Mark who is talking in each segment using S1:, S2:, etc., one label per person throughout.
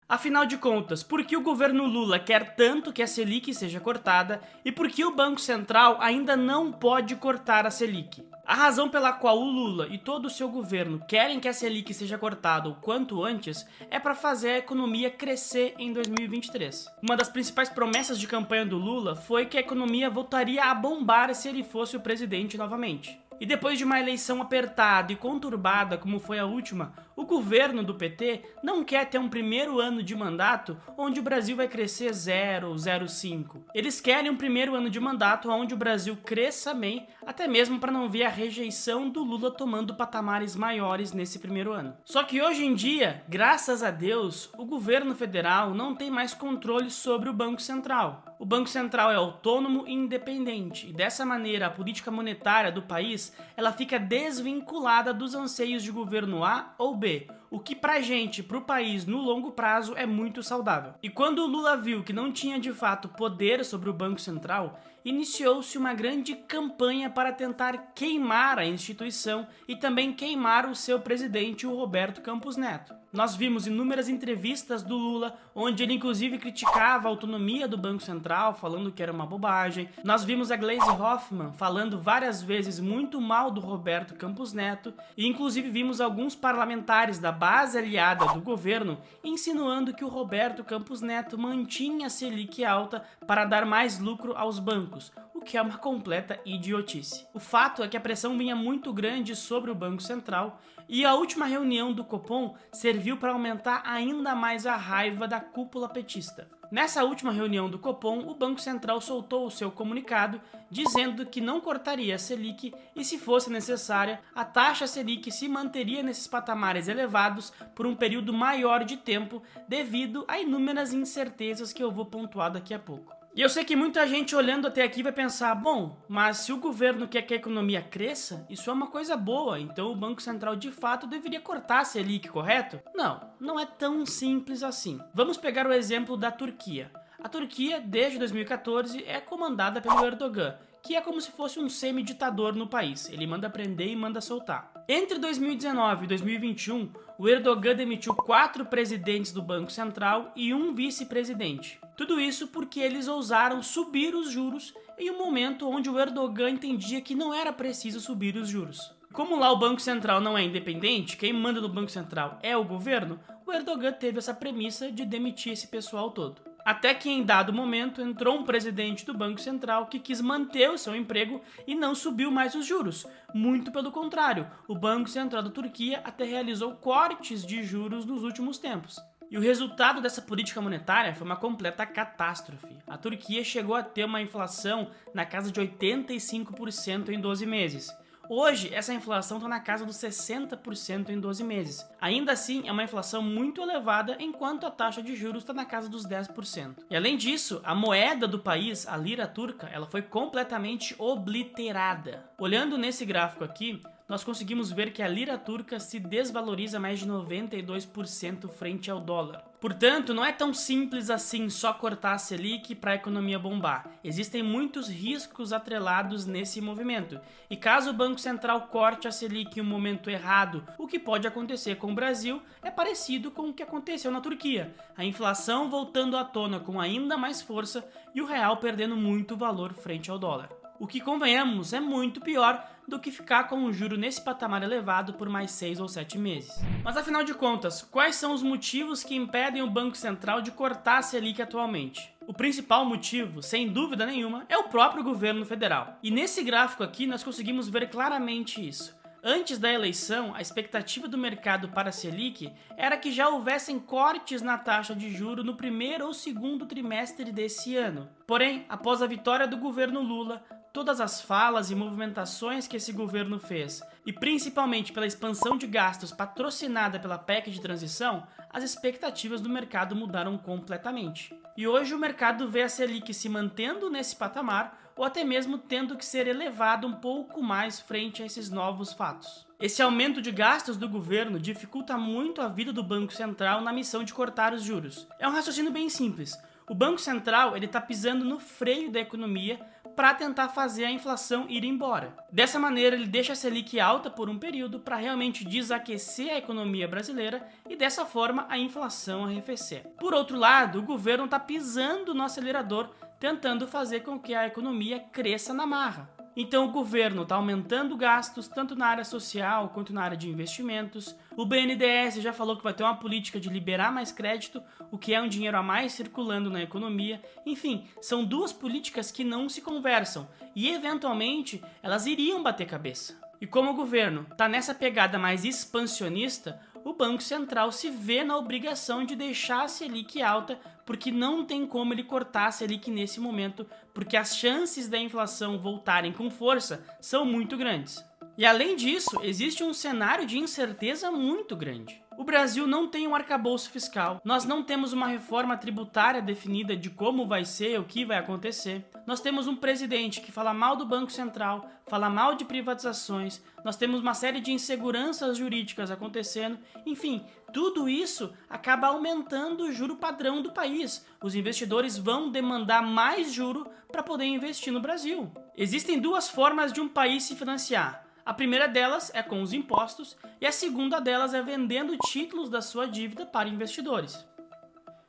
S1: Afinal de contas, por que o governo Lula quer tanto que a Selic seja cortada e por que o Banco Central ainda não pode cortar a Selic? A razão pela qual o Lula e todo o seu governo querem que a Selic seja cortada o quanto antes é para fazer a economia crescer em 2023. Uma das principais promessas de campanha do Lula foi que a economia voltaria a bombar se ele fosse o presidente novamente. E depois de uma eleição apertada e conturbada como foi a última, o governo do PT não quer ter um primeiro ano de mandato onde o Brasil vai crescer 0 ou 0,5. Eles querem um primeiro ano de mandato onde o Brasil cresça bem, até mesmo para não ver a rejeição do Lula tomando patamares maiores nesse primeiro ano. Só que hoje em dia, graças a Deus, o governo federal não tem mais controle sobre o Banco Central. O Banco Central é autônomo e independente, e dessa maneira a política monetária do país ela fica desvinculada dos anseios de governo A ou B, o que pra gente, pro país no longo prazo é muito saudável. E quando o Lula viu que não tinha de fato poder sobre o Banco Central, iniciou-se uma grande campanha para tentar queimar a instituição e também queimar o seu presidente, o Roberto Campos Neto. Nós vimos inúmeras entrevistas do Lula, onde ele inclusive criticava a autonomia do Banco Central, falando que era uma bobagem. Nós vimos a Gleisi Hoffmann falando várias vezes muito mal do Roberto Campos Neto, e inclusive vimos alguns parlamentares da base aliada do governo insinuando que o Roberto Campos Neto mantinha a Selic alta para dar mais lucro aos bancos, o que é uma completa idiotice. O fato é que a pressão vinha muito grande sobre o Banco Central e a última reunião do Copom serviu para aumentar ainda mais a raiva da cúpula petista. Nessa última reunião do Copom, o Banco Central soltou o seu comunicado dizendo que não cortaria a Selic e, se fosse necessária, a taxa Selic se manteria nesses patamares elevados por um período maior de tempo devido a inúmeras incertezas que eu vou pontuar daqui a pouco. E eu sei que muita gente olhando até aqui vai pensar, bom, mas se o governo quer que a economia cresça, isso é uma coisa boa, então o Banco Central de fato deveria cortar a Selic, correto? Não, não é tão simples assim. Vamos pegar o exemplo da Turquia. A Turquia, desde 2014, é comandada pelo Erdogan, que é como se fosse um semi-ditador no país. Ele manda prender e manda soltar. Entre 2019 e 2021, o Erdogan demitiu 4 presidentes do Banco Central e um vice-presidente. Tudo isso porque eles ousaram subir os juros em um momento onde o Erdogan entendia que não era preciso subir os juros. Como lá o Banco Central não é independente, quem manda no Banco Central é o governo, o Erdogan teve essa premissa de demitir esse pessoal todo. Até que em dado momento entrou um presidente do Banco Central que quis manter o seu emprego e não subiu mais os juros. Muito pelo contrário, o Banco Central da Turquia até realizou cortes de juros nos últimos tempos. E o resultado dessa política monetária foi uma completa catástrofe. A Turquia chegou a ter uma inflação na casa de 85% em 12 meses. Hoje, essa inflação está na casa dos 60% em 12 meses. Ainda assim, é uma inflação muito elevada, enquanto a taxa de juros está na casa dos 10%. E além disso, a moeda do país, a lira turca, ela foi completamente obliterada. Olhando nesse gráfico aqui, nós conseguimos ver que a lira turca se desvaloriza mais de 92% frente ao dólar. Portanto, não é tão simples assim só cortar a Selic para a economia bombar. Existem muitos riscos atrelados nesse movimento. E caso o Banco Central corte a Selic em um momento errado, o que pode acontecer com o Brasil é parecido com o que aconteceu na Turquia. A inflação voltando à tona com ainda mais força e o real perdendo muito valor frente ao dólar. O que, convenhamos, é muito pior do que ficar com o juro nesse patamar elevado por mais 6 ou 7 meses. Mas afinal de contas, quais são os motivos que impedem o Banco Central de cortar a Selic atualmente? O principal motivo, sem dúvida nenhuma, é o próprio governo federal. E nesse gráfico aqui nós conseguimos ver claramente isso. Antes da eleição, a expectativa do mercado para a Selic era que já houvessem cortes na taxa de juros no primeiro ou segundo trimestre desse ano. Porém, após a vitória do governo Lula, todas as falas e movimentações que esse governo fez, e principalmente pela expansão de gastos patrocinada pela PEC de transição, as expectativas do mercado mudaram completamente. E hoje o mercado vê a Selic se mantendo nesse patamar ou até mesmo tendo que ser elevado um pouco mais frente a esses novos fatos. Esse aumento de gastos do governo dificulta muito a vida do Banco Central na missão de cortar os juros. É um raciocínio bem simples. O Banco Central está pisando no freio da economia para tentar fazer a inflação ir embora. Dessa maneira, ele deixa a Selic alta por um período para realmente desaquecer a economia brasileira e dessa forma a inflação arrefecer. Por outro lado, o governo está pisando no acelerador, tentando fazer com que a economia cresça na marra. Então o governo está aumentando gastos tanto na área social quanto na área de investimentos. O BNDES já falou que vai ter uma política de liberar mais crédito, o que é um dinheiro a mais circulando na economia. Enfim, são duas políticas que não se conversam e eventualmente elas iriam bater cabeça. E como o governo está nessa pegada mais expansionista, o Banco Central se vê na obrigação de deixar a Selic alta, porque não tem como ele cortar a Selic nesse momento, porque as chances da inflação voltarem com força são muito grandes. E além disso, existe um cenário de incerteza muito grande. O Brasil não tem um arcabouço fiscal, nós não temos uma reforma tributária definida de como vai ser, o que vai acontecer. Nós temos um presidente que fala mal do Banco Central, fala mal de privatizações, nós temos uma série de inseguranças jurídicas acontecendo, enfim, tudo isso acaba aumentando o juro padrão do país. Os investidores vão demandar mais juro para poder investir no Brasil. Existem duas formas de um país se financiar. A primeira delas é com os impostos e a segunda delas é vendendo títulos da sua dívida para investidores.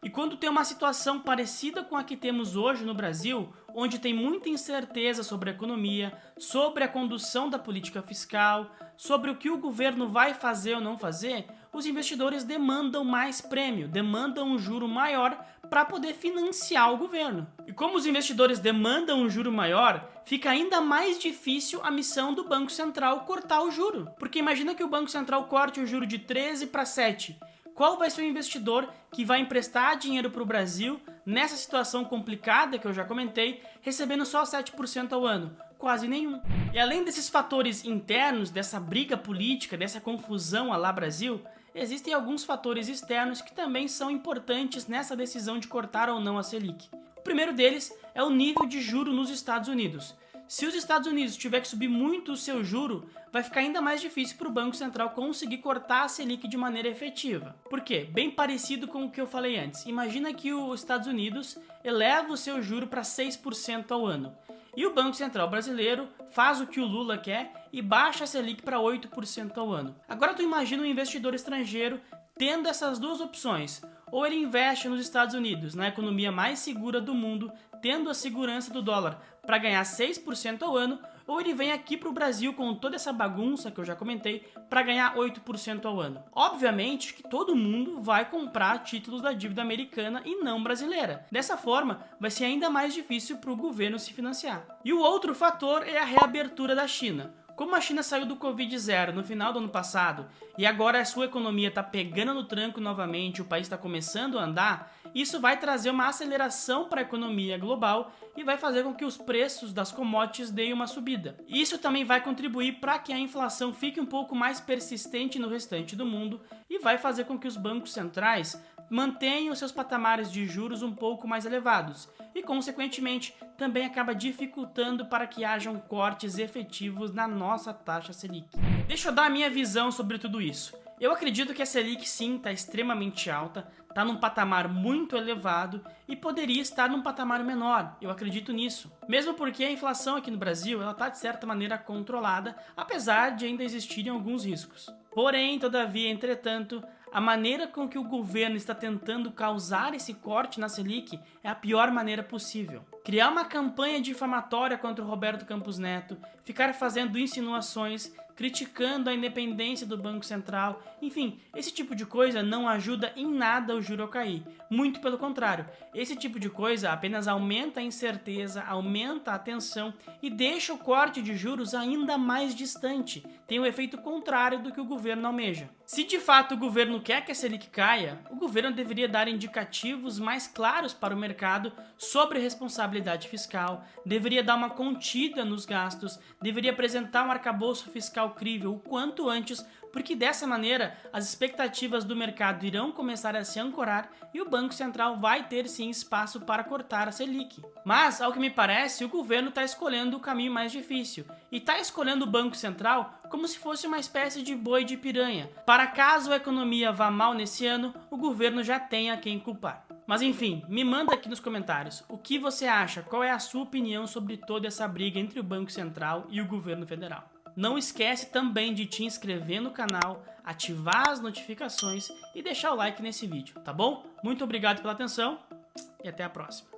S1: E quando tem uma situação parecida com a que temos hoje no Brasil, onde tem muita incerteza sobre a economia, sobre a condução da política fiscal, sobre o que o governo vai fazer ou não fazer, os investidores demandam mais prêmio, demandam um juro maior para poder financiar o governo. E como os investidores demandam um juro maior, fica ainda mais difícil a missão do Banco Central cortar o juro. Porque imagina que o Banco Central corte o juro de 13 para 7. Qual vai ser o investidor que vai emprestar dinheiro para o Brasil nessa situação complicada que eu já comentei, recebendo só 7% ao ano? Quase nenhum. E além desses fatores internos, dessa briga política, dessa confusão à lá Brasil, existem alguns fatores externos que também são importantes nessa decisão de cortar ou não a Selic. O primeiro deles é o nível de juro nos Estados Unidos. Se os Estados Unidos tiver que subir muito o seu juro, vai ficar ainda mais difícil para o Banco Central conseguir cortar a Selic de maneira efetiva. Por quê? Bem parecido com o que eu falei antes. Imagina que os Estados Unidos eleva o seu juro para 6% ao ano. E o Banco Central brasileiro faz o que o Lula quer e baixa a Selic para 8% ao ano. Agora tu imagina um investidor estrangeiro tendo essas duas opções. Ou ele investe nos Estados Unidos, na economia mais segura do mundo, tendo a segurança do dólar para ganhar 6% ao ano, ou ele vem aqui para o Brasil com toda essa bagunça que eu já comentei para ganhar 8% ao ano. Obviamente que todo mundo vai comprar títulos da dívida americana e não brasileira. Dessa forma, vai ser ainda mais difícil para o governo se financiar. E o outro fator é a reabertura da China. Como a China saiu do Covid-0 no final do ano passado e agora a sua economia está pegando no tranco novamente, o país está começando a andar, isso vai trazer uma aceleração para a economia global e vai fazer com que os preços das commodities deem uma subida. Isso também vai contribuir para que a inflação fique um pouco mais persistente no restante do mundo e vai fazer com que os bancos centrais mantenham seus patamares de juros um pouco mais elevados e, consequentemente, também acaba dificultando para que hajam cortes efetivos na nossa taxa Selic. Deixa eu dar a minha visão sobre tudo isso. Eu acredito que a Selic sim está extremamente alta, está num patamar muito elevado e poderia estar num patamar menor, eu acredito nisso. Mesmo porque a inflação aqui no Brasil está de certa maneira controlada, apesar de ainda existirem alguns riscos. Porém, todavia, entretanto, a maneira com que o governo está tentando causar esse corte na Selic é a pior maneira possível. Criar uma campanha difamatória contra o Roberto Campos Neto, ficar fazendo insinuações, criticando a independência do Banco Central, enfim, esse tipo de coisa não ajuda em nada o juro a cair. Muito pelo contrário, esse tipo de coisa apenas aumenta a incerteza, aumenta a tensão e deixa o corte de juros ainda mais distante. Tem o efeito contrário do que o governo almeja. Se de fato o governo quer que a Selic caia, o governo deveria dar indicativos mais claros para o mercado sobre responsabilidade fiscal, deveria dar uma contida nos gastos, deveria apresentar um arcabouço fiscal crível o quanto antes, porque dessa maneira as expectativas do mercado irão começar a se ancorar e o Banco Central vai ter sim espaço para cortar a Selic. Mas, ao que me parece, o governo está escolhendo o caminho mais difícil e está escolhendo o Banco Central como se fosse uma espécie de boi de piranha, para caso a economia vá mal nesse ano, o governo já tenha quem culpar. Mas enfim, me manda aqui nos comentários o que você acha, qual é a sua opinião sobre toda essa briga entre o Banco Central e o governo federal. Não esquece também de te inscrever no canal, ativar as notificações e deixar o like nesse vídeo, tá bom? Muito obrigado pela atenção e até a próxima.